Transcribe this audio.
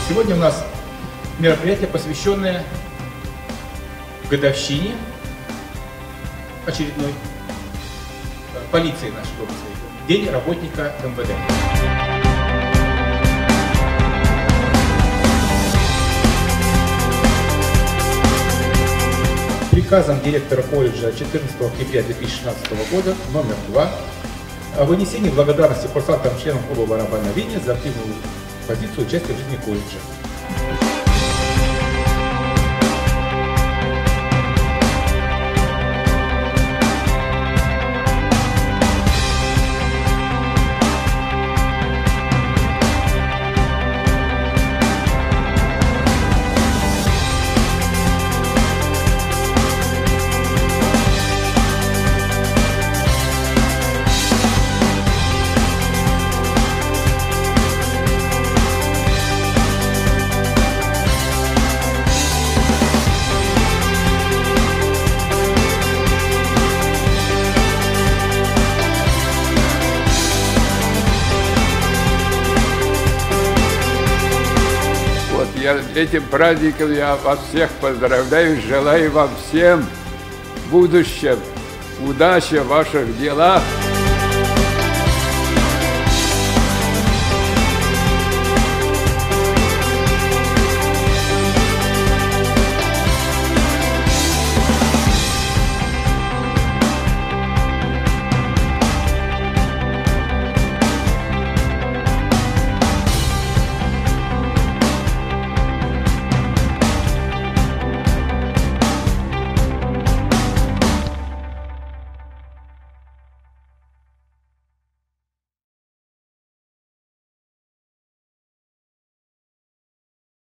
Сегодня у нас мероприятие, посвященное годовщине очередной полиции нашей области. День работника МВД. Приказом директора колледжа 14 октября 2016 года номер 2 о вынесении благодарности курсантам, членам клуба барабанного видения за активную позицию участия в жизни колледжа. Этим праздником я вас всех поздравляю, желаю вам всем в будущем удачи в ваших делах.